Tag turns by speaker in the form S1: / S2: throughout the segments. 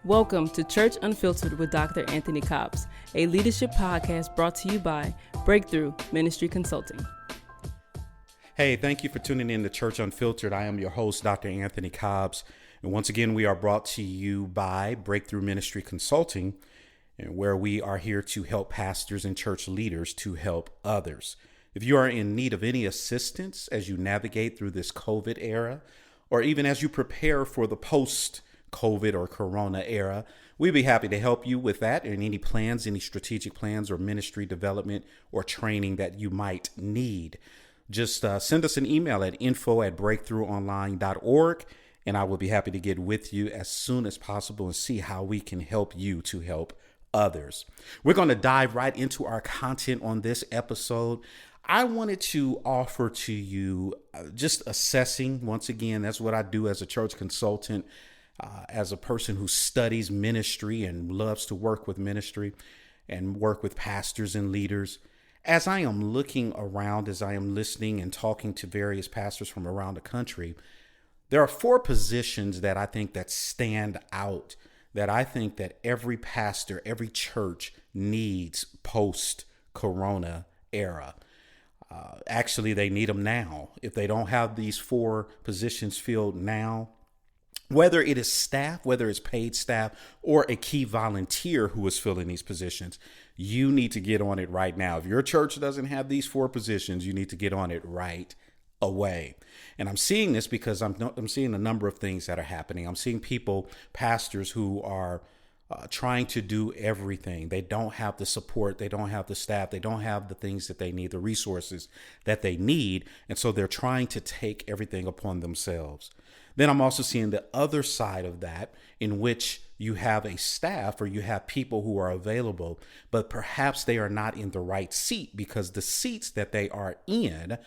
S1: Welcome to Church Unfiltered with Dr. Anthony Cobbs, a leadership podcast brought to you by Breakthrough Ministry Consulting.
S2: Hey, thank you for tuning in to Church Unfiltered. I am your host, Dr. Anthony Cobbs. And once again, we are brought to you by Breakthrough Ministry Consulting, where we are here to help pastors and church leaders to help others. If you are in need of any assistance as you navigate through this COVID era, or even as you prepare for the post-COVID or Corona era, we'd be happy to help you with that and any plans, any strategic plans or ministry development or training that you might need. Just send us an email at info@breakthroughonline.org, and I will be happy to get with you as soon as possible and see how we can help you to help others. We're going to dive right into our content on this episode. I wanted to offer to you just assessing, once again, that's what I do as a church consultant, as a person who studies ministry and loves to work with ministry and work with pastors and leaders. As I am looking around, as I am listening and talking to various pastors from around the country, there are four positions that I think that stand out, that I think that every pastor, every church needs post-Corona era. Actually, they need them now. If they don't have these four positions filled now, whether it is staff, whether it's paid staff, or a key volunteer who is filling these positions, you need to get on it right now. If your church doesn't have these four positions, you need to get on it right away. And I'm seeing this because I'm seeing a number of things that are happening. I'm seeing people, pastors who are trying to do everything. They don't have the support. They don't have the staff. They don't have the things that they need, the resources that they need. And so they're trying to take everything upon themselves. Then I'm also seeing the other side of that, in which you have a staff or you have people who are available, but perhaps they are not in the right seat because the seats that they are in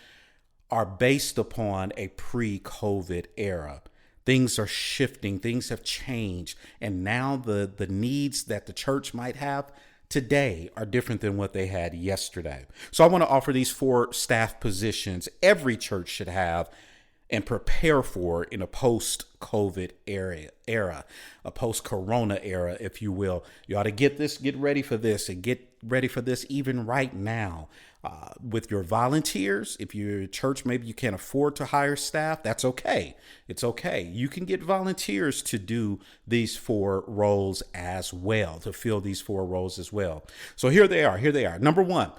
S2: are based upon a pre-COVID era. Things are shifting, things have changed, and now the needs that the church might have today are different than what they had yesterday. So I want to offer these four staff positions every church should have and prepare for in a post-COVID era, a post-Corona era, if you will. You ought to get ready for this, and get ready for this even right now. With your volunteers, if your church, maybe you can't afford to hire staff, that's okay. It's okay. You can get volunteers to do these four roles as well, to fill these four roles as well. So here they are. Number one,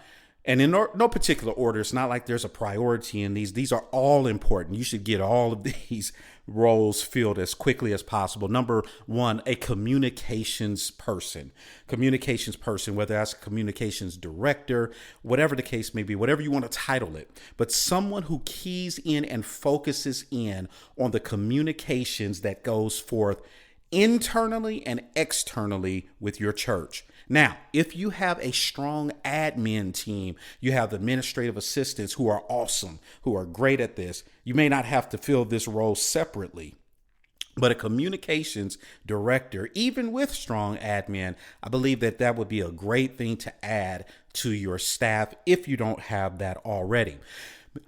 S2: and in no particular order, it's not like there's a priority in these. These are all important. You should get all of these roles filled as quickly as possible. Number one, a communications person, whether that's a communications director, whatever the case may be, whatever you want to title it, but someone who keys in and focuses in on the communications that goes forth internally and externally with your church. Now, if you have a strong admin team, you have administrative assistants who are awesome, who are great at this, you may not have to fill this role separately. But a communications director, even with strong admin, I believe that would be a great thing to add to your staff if you don't have that already.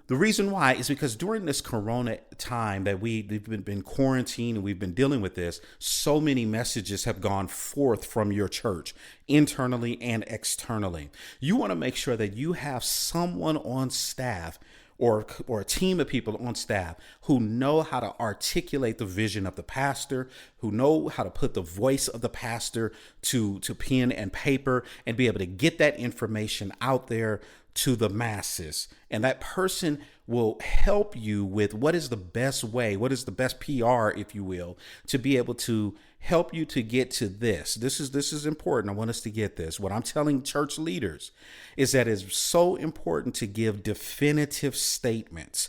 S2: The reason why is because during this Corona time that we've been quarantined and we've been dealing with this, so many messages have gone forth from your church, internally and externally. You want to make sure that you have someone on staff or a team of people on staff who know how to articulate the vision of the pastor, who know how to put the voice of the pastor to pen and paper and be able to get that information out there to the masses. And that person will help you with what is the best way, what is the best PR, if you will, to be able to help you to get to this. This is important. I want us to get this. What I'm telling church leaders is that it's so important to give definitive statements.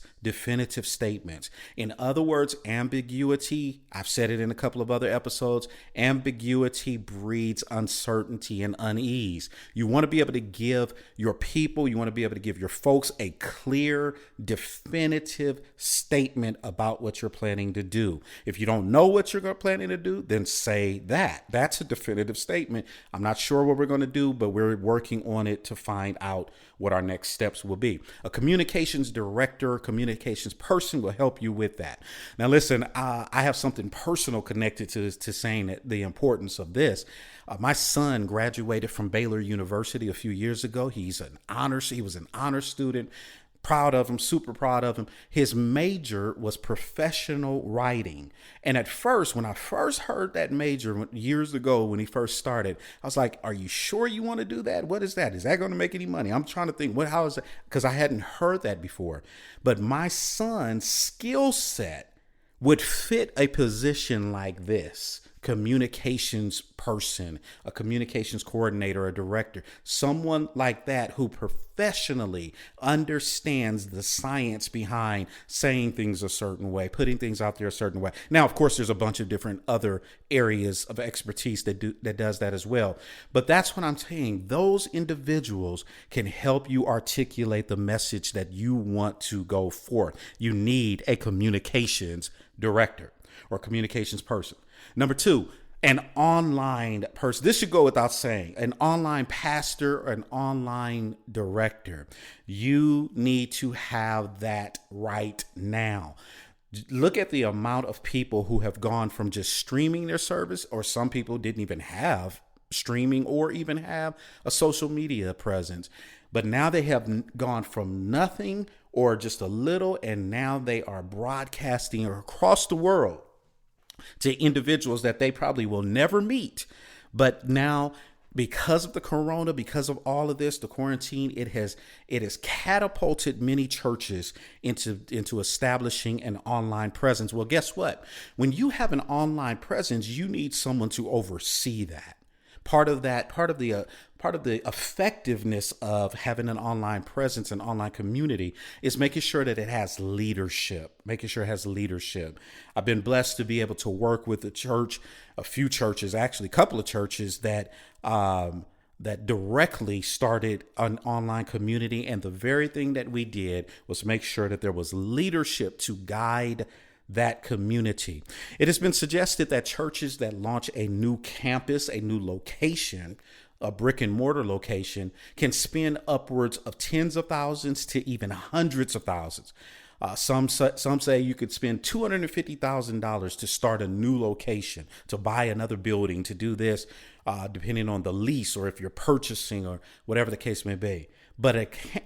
S2: In other words, ambiguity, I've said it in a couple of other episodes, ambiguity breeds uncertainty and unease. You want to be able to give your people, you want to be able to give your folks a clear, definitive statement about what you're planning to do. If you don't know what you're planning to do, then say that. That's a definitive statement. I'm not sure what we're going to do, but we're working on it to find out what our next steps will be. A communications director, communications person will help you with that. Now, listen, I have something personal connected to saying that the importance of this. My son graduated from Baylor University a few years ago. He was an honor student. Proud of him, super proud of him. His major was professional writing. And at first, when I first heard that major years ago, when he first started, I was like, are you sure you want to do that? What is that? Is that going to make any money? I'm trying to think, how is that? Because I hadn't heard that before. But my son's skill set would fit a position like this. Communications person, a communications coordinator, a director, someone like that who professionally understands the science behind saying things a certain way, putting things out there a certain way. Now, of course, there's a bunch of different other areas of expertise that does that as well. But that's what I'm saying. Those individuals can help you articulate the message that you want to go forth. You need a communications director or communications person. Number two, an online person. This should go without saying. An online pastor or an online director. You need to have that right now. Look at the amount of people who have gone from just streaming their service, or some people didn't even have streaming or even have a social media presence. But now they have gone from nothing or just a little, and now they are broadcasting across the world to individuals that they probably will never meet. But now, because of the corona, because of all of this, the quarantine, it has catapulted many churches into establishing an online presence. Well, guess what? When you have an online presence, you need someone to oversee that. Part of the effectiveness of having an online presence and online community is making sure that it has leadership, I've been blessed to be able to work with a few churches, actually a couple of churches that directly started an online community. And the very thing that we did was make sure that there was leadership to guide that community. It has been suggested that churches that launch a new campus, a new location, a brick and mortar location, can spend upwards of tens of thousands to even hundreds of thousands. Some say you could spend $250,000 to start a new location, to buy another building, to do this, depending on the lease or if you're purchasing or whatever the case may be. But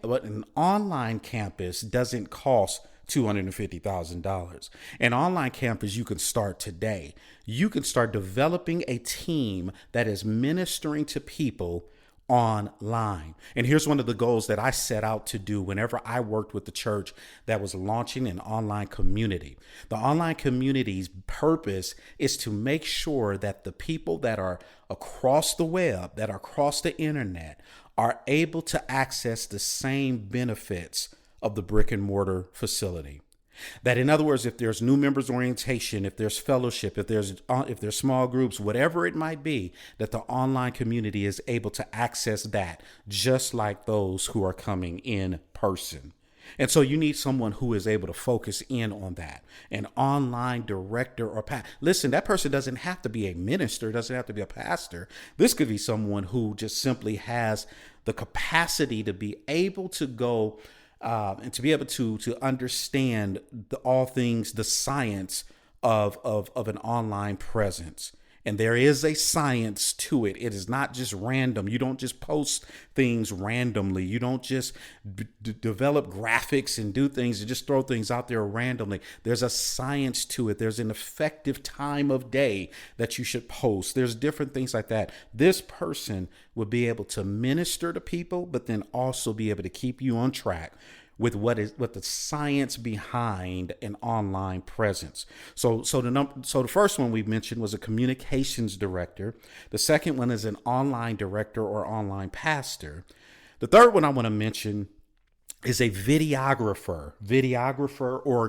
S2: an online campus doesn't cost $250,000. An online campus you can start today. You can start developing a team that is ministering to people online. And here's one of the goals that I set out to do whenever I worked with the church that was launching an online community. The online community's purpose is to make sure that the people that are across the web, that are across the internet, are able to access the same benefits of the brick and mortar facility. That, in other words, if there's new members orientation, if there's fellowship, if there's small groups, whatever it might be, that the online community is able to access that just like those who are coming in person. And so you need someone who is able to focus in on that. An online director or listen, that person doesn't have to be a minister, doesn't have to be a pastor. This could be someone who just simply has the capacity to be able to go and to be able to understand all things, the science of an online presence. And there is a science to it. It is not just random. You don't just post things randomly. You don't just develop graphics and do things and just throw things out there randomly. There's a science to it. There's an effective time of day that you should post. There's different things like that. This person would be able to minister to people, but then also be able to keep you on track with what the science behind an online presence. So the first one we mentioned was a communications director. The second one is an online director or online pastor. The third one I want to mention is a videographer or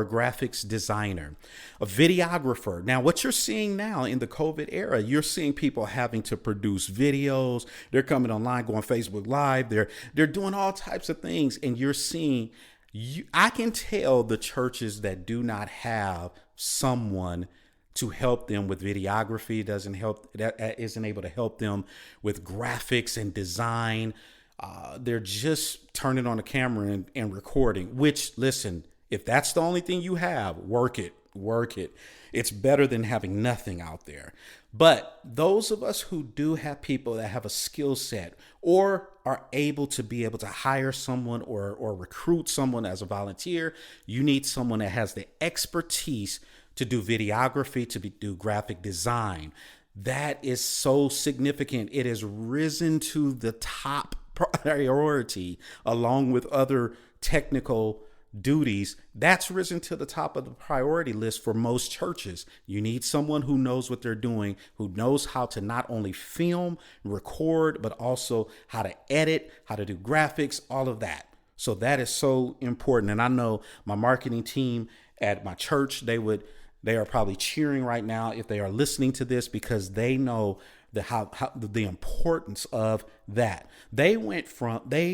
S2: graphics designer. A videographer. Now, what you're seeing now in the COVID era, you're seeing people having to produce videos. They're coming online, going Facebook Live. They're doing all types of things, and you're seeing. I can tell the churches that do not have someone to help them with videography, that isn't able to help them with graphics and design. They're just turning on the camera and recording, which, listen, if that's the only thing you have, work it. It's better than having nothing out there. But those of us who do have people that have a skill set or are able to hire someone or recruit someone as a volunteer, you need someone that has the expertise to do videography, do graphic design. That is so significant. It has risen to the top priority along with other technical duties. That's risen to the top of the priority list for most churches. You need someone who knows what they're doing, who knows how to not only film, record, but also how to edit, how to do graphics, all of that. So that is so important. And I know my marketing team at my church, they are probably cheering right now if they are listening to this, because they know the importance of that. They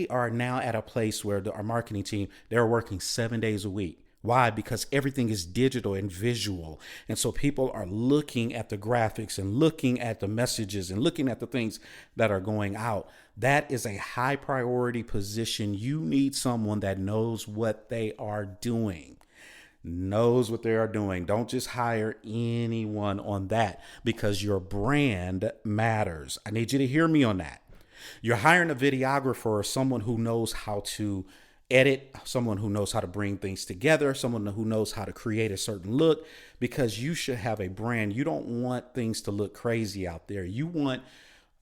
S2: are now at a place where our marketing team, they're working 7 days a week. Why? Because everything is digital and visual. And so people are looking at the graphics and looking at the messages and looking at the things that are going out. That is a high priority position. You need someone that knows what they are doing. Don't just hire anyone on that, because your brand matters. I need you to hear me on that. You're hiring a videographer or someone who knows how to edit, someone who knows how to bring things together, someone who knows how to create a certain look, because you should have a brand. You don't want things to look crazy out there. You want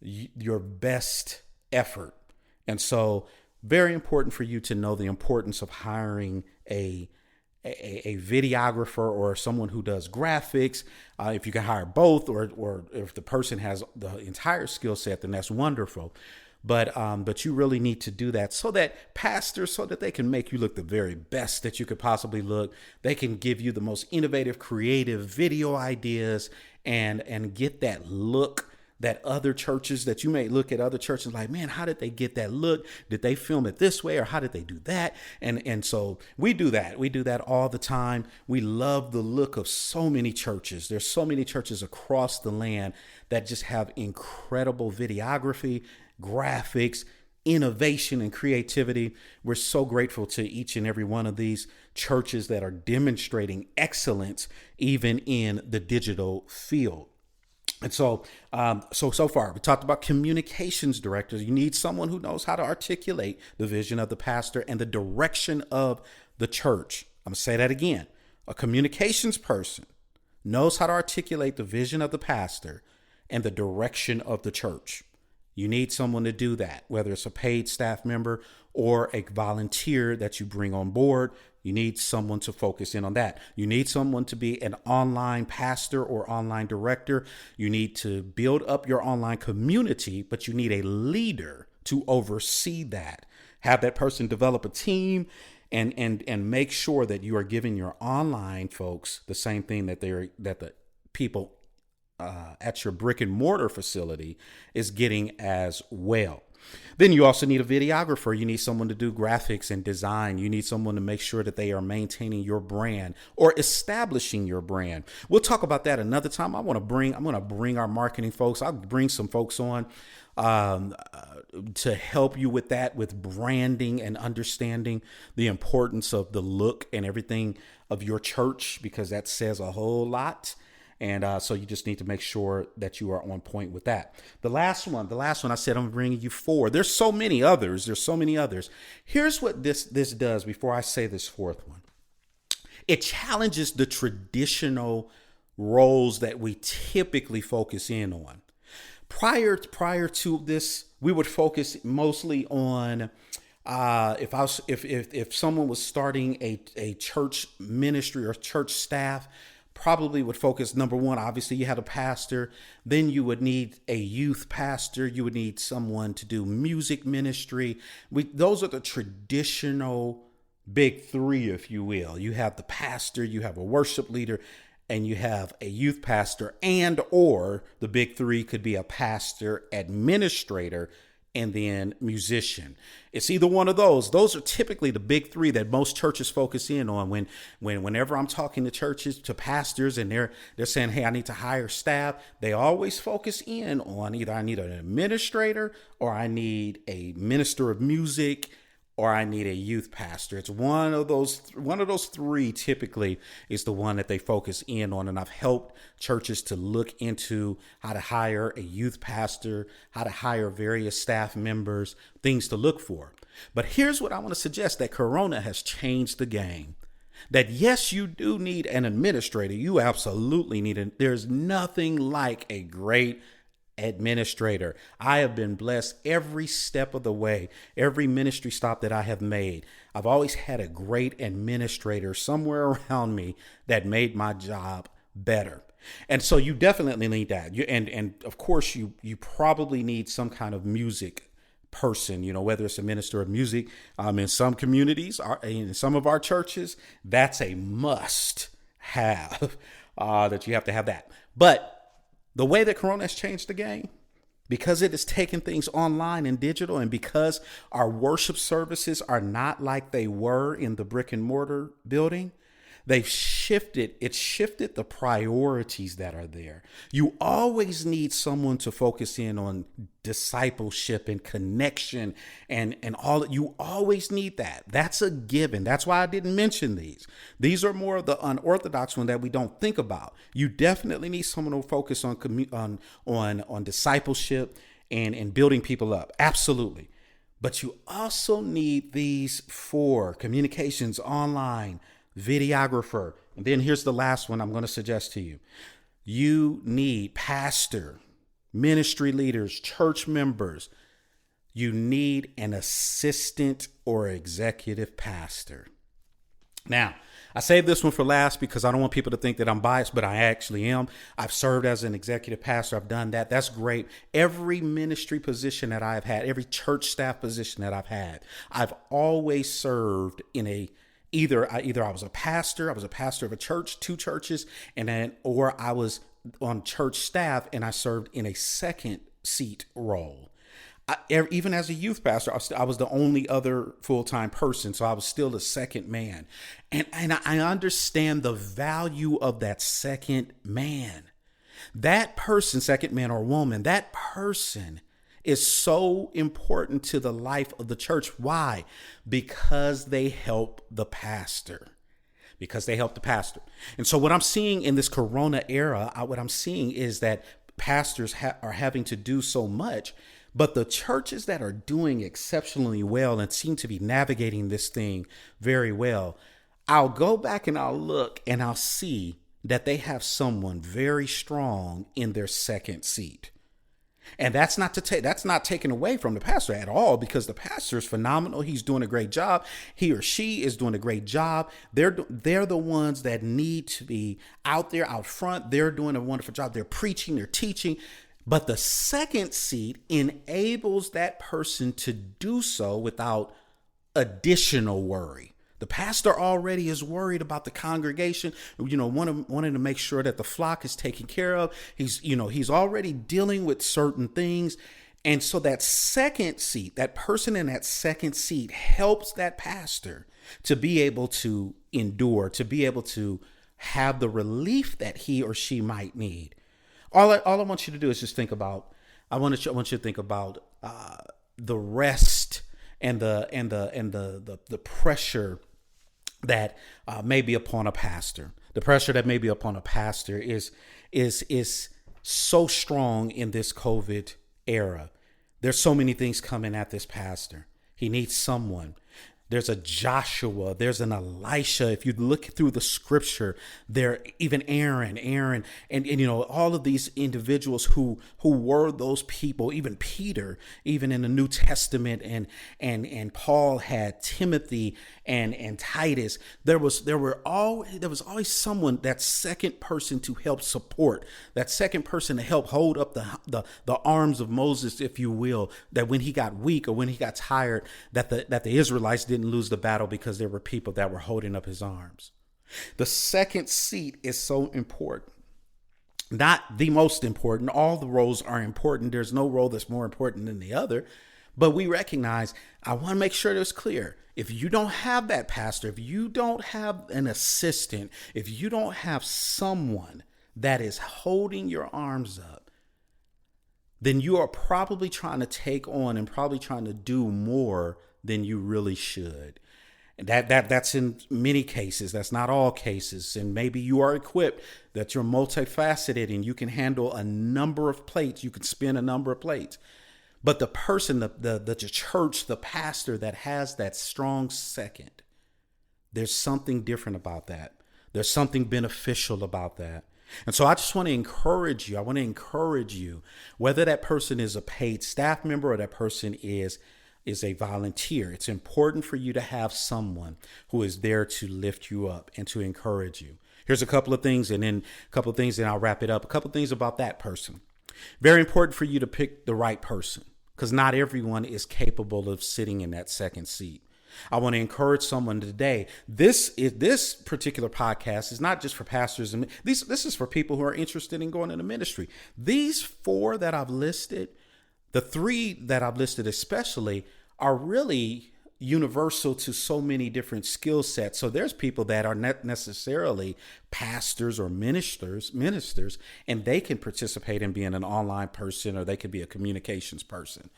S2: your best effort. And so very important for you to know the importance of hiring a videographer or someone who does graphics. If you can hire both, or if the person has the entire skill set, then that's wonderful. But you really need to do that so that they can make you look the very best that you could possibly look. They can give you the most innovative, creative video ideas and get that look that other churches, that you may look at other churches like, man, how did they get that look? Did they film it this way, or how did they do that? And so we do that. We do that all the time. We love the look of so many churches. There's so many churches across the land that just have incredible videography, graphics, innovation, and creativity. We're so grateful to each and every one of these churches that are demonstrating excellence even in the digital field. And so far, we talked about communications directors. You need someone who knows how to articulate the vision of the pastor and the direction of the church. I'm going to say that again. A communications person knows how to articulate the vision of the pastor and the direction of the church. You need someone to do that, whether it's a paid staff member or a volunteer that you bring on board. You need someone to focus in on that. You need someone to be an online pastor or online director. You need to build up your online community, but you need a leader to oversee that. Have that person develop a team and make sure that you are giving your online folks the same thing that the people at your brick and mortar facility is getting as well. Then you also need a videographer. You need someone to do graphics and design. You need someone to make sure that they are maintaining your brand or establishing your brand. We'll talk about that another time. I'm going to bring our marketing folks. I'll bring some folks on to help you with that, with branding and understanding the importance of the look and everything of your church, because that says a whole lot. And so you just need to make sure that you are on point with that. The last one, I said I'm bringing you 4. There's so many others. Here's what this does before I say this 4th one. It challenges the traditional roles that we typically focus in on. Prior to this, we would focus mostly on if someone was starting a church ministry or church staff. probably would focus, number one, obviously you had a pastor, then you would need a youth pastor, you would need someone to do music ministry. Those are the traditional big three, if you will. You have the pastor, you have a worship leader, and you have a youth pastor, and or the big three could be a pastor, administrator, and then musician. It's either one of those. Those are typically the big three that most churches focus in on whenever I'm talking to churches, to pastors, and they're saying, hey, I need to hire staff. They always focus in on either I need an administrator, or I need a minister of music, or I need a youth pastor. It's one of those three typically is the one that they focus in on. And I've helped churches to look into how to hire a youth pastor, how to hire various staff members, things to look for. But here's what I want to suggest, that Corona has changed the game. That yes, you do need an administrator. You absolutely need it. There's nothing like a great administrator. I have been blessed every step of the way, every ministry stop that I have made. I've always had a great administrator somewhere around me that made my job better. And so you definitely need that. And of course you probably need some kind of music person, whether it's a minister of music. In some communities, in some of our churches, that's a must have, that you have to have that. But the way that Corona has changed the game, because it has taken things online and digital, and because our worship services are not like they were in the brick and mortar building, it shifted the priorities that are there. You always need someone to focus in on discipleship and connection and all. You always need that. That's a given. That's why I didn't mention these. These are more of the unorthodox one that we don't think about. You definitely need someone to focus on discipleship and building people up. Absolutely. But you also need these four: communications, online, videographer. And then here's the last one I'm going to suggest to you. You need pastor, ministry leaders, church members. You need an assistant or executive pastor. Now, I saved this one for last because I don't want people to think that I'm biased, but I actually am. I've served as an executive pastor. I've done that. That's great. Every ministry position that I've had, every church staff position that I've had, I've always served in either I was a pastor of a church, two churches, or I was on church staff and I served in a second seat role. Even as a youth pastor, I was the only other full-time person, so I was still the second man. And I understand the value of that second man. That person, second man or woman, that person is so important to the life of the church. Why? Because they help the pastor. And so what I'm seeing in this Corona era, what I'm seeing is that pastors are having to do so much, but the churches that are doing exceptionally well and seem to be navigating this thing very well, I'll go back and I'll look and I'll see that they have someone very strong in their second seat. And that's not taken away from the pastor at all, because the pastor is phenomenal. He's doing a great job. He or she is doing a great job. They're the ones that need to be out there, out front. They're doing a wonderful job. They're preaching, they're teaching. But the second seat enables that person to do so without additional worry. The pastor already is worried about the congregation, wanting to make sure that the flock is taken care of. He's already dealing with certain things. And so that second seat, that person in that second seat helps that pastor to be able to endure, to be able to have the relief that he or she might need. All I want you to do is just think about, I want you to think about the rest and the pressure that may be upon a pastor. The pressure that may be upon a pastor is so strong in this COVID era. There's so many things coming at this pastor. He needs someone. there's a Joshua, there's an Elisha. If you look through the scripture, there even Aaron, and all of these individuals who were those people, even Peter, even in the New Testament, and Paul had Timothy and Titus. There was always someone, that second person to help support, that second person to help hold up the arms of Moses, if you will, that when he got weak or when he got tired, that the Israelites didn't lose the battle because there were people that were holding up his arms. The second seat is so important. Not the most important. All the roles are important. There's no role that's more important than the other. But we recognize, I want to make sure it's clear. If you don't have that pastor, if you don't have an assistant, if you don't have someone that is holding your arms up, then you are probably trying to take on and probably trying to do more than you really should. And that's in many cases. That's not all cases. And maybe you are equipped, that you're multifaceted and you can handle a number of plates. You can spin a number of plates. But the person, the church, the pastor that has that strong second, there's something different about that. There's something beneficial about that. And so I just want to encourage you. I want to encourage you, whether that person is a paid staff member or that person is a volunteer. It's important for you to have someone who is there to lift you up and to encourage you. Here's a couple of things, and then a couple of things, and I'll wrap it up. A couple of things about that person. Very important for you to pick the right person, because not everyone is capable of sitting in that second seat. I want to encourage someone today. This particular podcast is not just for pastors, and this is for people who are interested in going into ministry. These four that I've listed, the three that I've listed especially, are really universal to so many different skill sets. So there's people that are not necessarily pastors or ministers, and they can participate in being an online person, or they could be a communications person.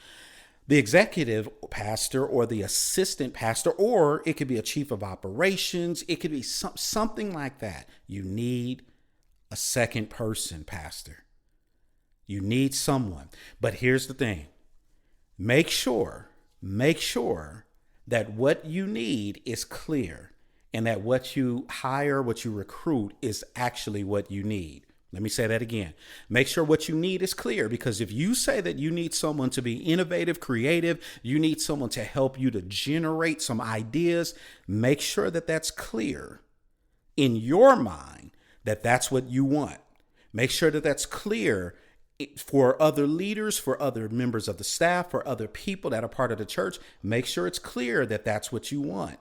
S2: The executive pastor or the assistant pastor, or it could be a chief of operations. It could be something like that. You need a second person, pastor. You need someone. But here's the thing. Make sure that what you need is clear, and that what you hire, what you recruit, is actually what you need. Let me say that again. Make sure what you need is clear, because if you say that you need someone to be innovative, creative, you need someone to help you to generate some ideas, make sure that that's clear in your mind, that that's what you want. Make sure that that's clear for other leaders, for other members of the staff, for other people that are part of the church. Make sure it's clear that that's what you want,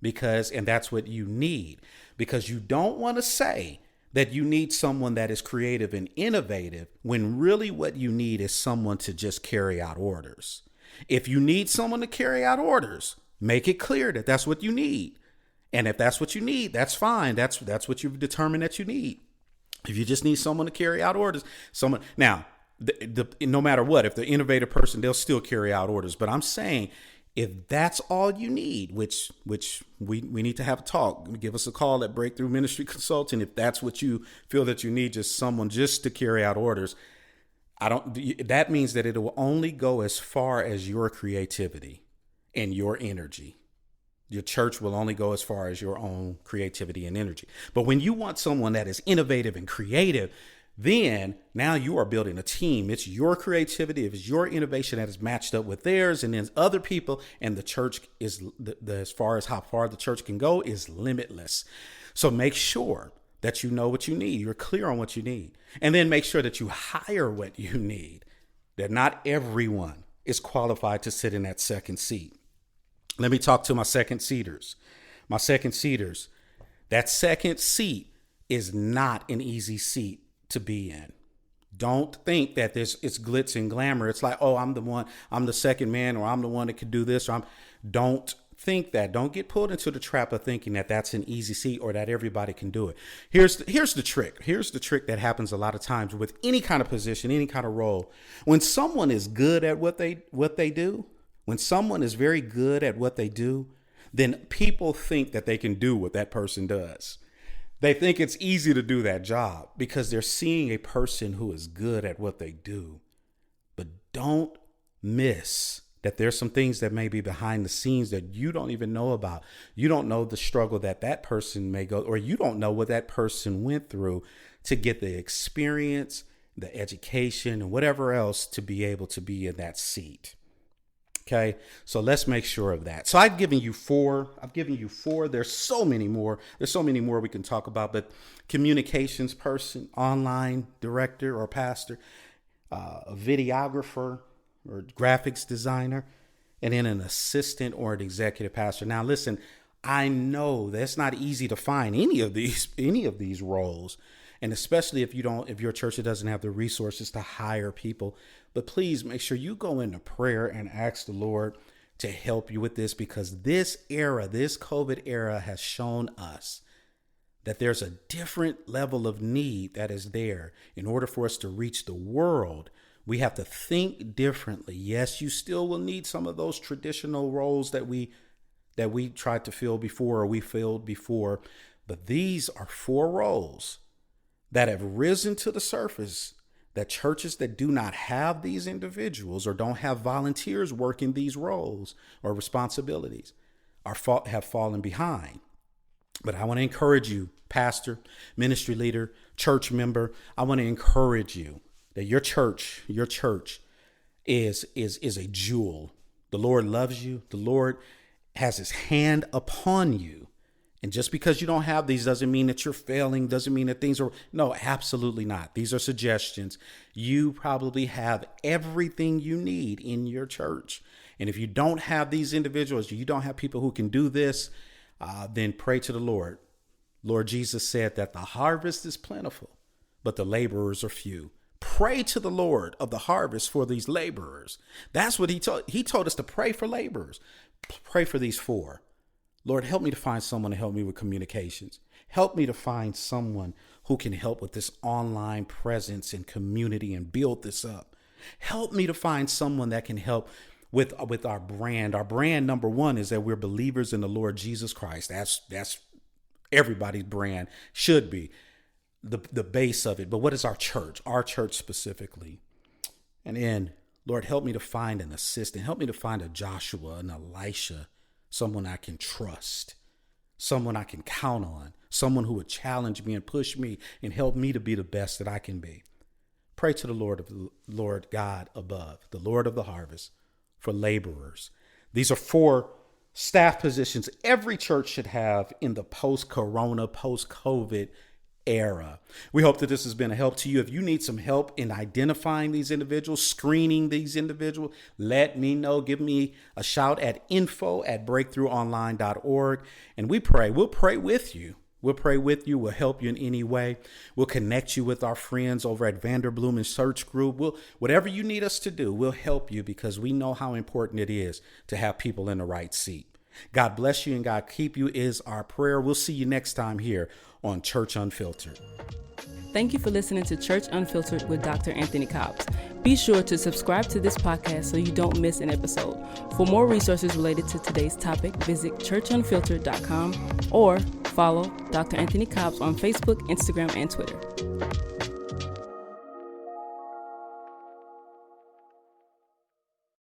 S2: and that's what you need, because you don't want to say that you need someone that is creative and innovative when really what you need is someone to just carry out orders. If you need someone to carry out orders, make it clear that that's what you need. And if that's what you need, that's fine. That's what you've determined that you need. If you just need someone to carry out orders, now, no matter what, if they're an innovative person, they'll still carry out orders. But I'm saying, if that's all you need, which we need to have a talk, give us a call at Breakthrough Ministry Consulting. If that's what you feel that you need, just someone just to carry out orders, that means that it will only go as far as your creativity and your energy. Your church will only go as far as your own creativity and energy. But when you want someone that is innovative and creative, then now you are building a team. It's your creativity, it's your innovation that is matched up with theirs, and then other people, and the church is as far as how far the church can go is limitless. So make sure that you know what you need. You're clear on what you need, and then make sure that you hire what you need. That not everyone is qualified to sit in that second seat. Let me talk to my second seaters. That second seat is not an easy seat to be in. Don't think that it's glitz and glamour. It's like, oh, I'm the second man, or I'm the one that could do this. Don't think that. Don't get pulled into the trap of thinking that that's an easy seat or that everybody can do it. Here's the trick. Here's the trick that happens a lot of times with any kind of position, any kind of role. When someone is good at what they do, when someone is very good at what they do, then people think that they can do what that person does. They think it's easy to do that job because they're seeing a person who is good at what they do. But don't miss that there's some things that may be behind the scenes that you don't even know about. You don't know the struggle that person may go, or you don't know what that person went through to get the experience, the education, and whatever else to be able to be in that seat. Okay, so let's make sure of that. So I've given you four. There's so many more. There's so many more we can talk about, but communications person, online director or pastor, a videographer or graphics designer, and then an assistant or an executive pastor. Now, listen, I know that's not easy to find any of these roles. And especially if your church doesn't have the resources to hire people, but please make sure you go into prayer and ask the Lord to help you with this, because this COVID era has shown us that there's a different level of need that is there. In order for us to reach the world, we have to think differently. Yes, you still will need some of those traditional roles that we tried to fill before, or we filled before, but these are 4 roles that have risen to the surface, that churches that do not have these individuals or don't have volunteers working these roles or responsibilities have fallen behind. But I want to encourage you, pastor, ministry leader, church member, I want to encourage you that your church is a jewel. The Lord loves you. The Lord has his hand upon you. And just because you don't have these doesn't mean that you're failing, doesn't mean that things are, no, absolutely not. These are suggestions. You probably have everything you need in your church. And if you don't have these individuals, you don't have people who can do this, then pray to the Lord. Lord Jesus said that the harvest is plentiful, but the laborers are few. Pray to the Lord of the harvest for these laborers. That's what he told us to pray for laborers. Pray for these 4. Lord, help me to find someone to help me with communications. Help me to find someone who can help with this online presence and community and build this up. Help me to find someone that can help with our brand. Our brand, number 1, is that we're believers in the Lord Jesus Christ. That's everybody's brand, should be the base of it. But what is our church specifically? And then, Lord, help me to find an assistant. Help me to find a Joshua, an Elisha, someone I can trust, someone I can count on, someone who would challenge me and push me and help me to be the best that I can be. Pray to the Lord God above, the Lord of the harvest, for laborers. These are 4 staff positions every church should have in the post-corona, post-COVID era. We hope that this has been a help to you. If you need some help in identifying these individuals, screening these individuals, let me know. Give me a shout at info@breakthroughonline.org. And we'll pray with you. We'll pray with you. We'll help you in any way. We'll connect you with our friends over at Vanderbloemen Search Group. Whatever you need us to do, we'll help you, because we know how important it is to have people in the right seat. God bless you and God keep you is our prayer. We'll see you next time here on Church Unfiltered.
S1: Thank you for listening to Church Unfiltered with Dr. Anthony Cobbs. Be sure to subscribe to this podcast so you don't miss an episode. For more resources related to today's topic, visit churchunfiltered.com or follow Dr. Anthony Cobbs on Facebook, Instagram, and Twitter.